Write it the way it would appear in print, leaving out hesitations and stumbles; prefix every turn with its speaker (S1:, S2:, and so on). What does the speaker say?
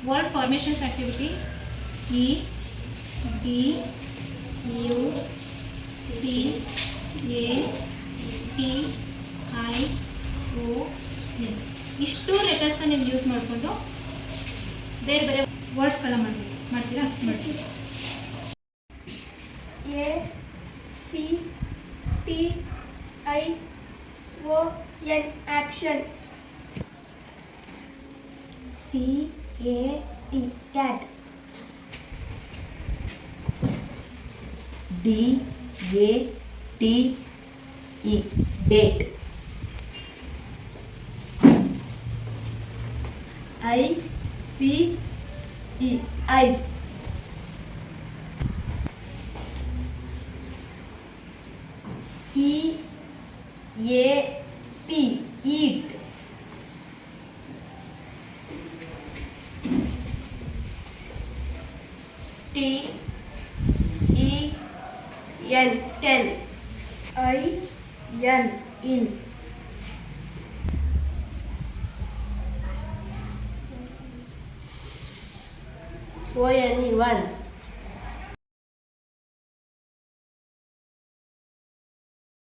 S1: word formations activity. E D U C A T I O N. ಇಷ್ಟು ಲೆಟರ್ಸ್ನ ನೀವು use ಮಾಡಿಕೊಂಡು ಬೇರೆ ಬೇರೆ ವರ್ಡ್ಸ್ಗಳ ಮಾಡ್ತೀರಾ ಮಾಡಿ.
S2: A C T I O N action. C A T cat.
S3: D A T E date. I C E ice. E A T eat. T E N ten. I N in. O N E one.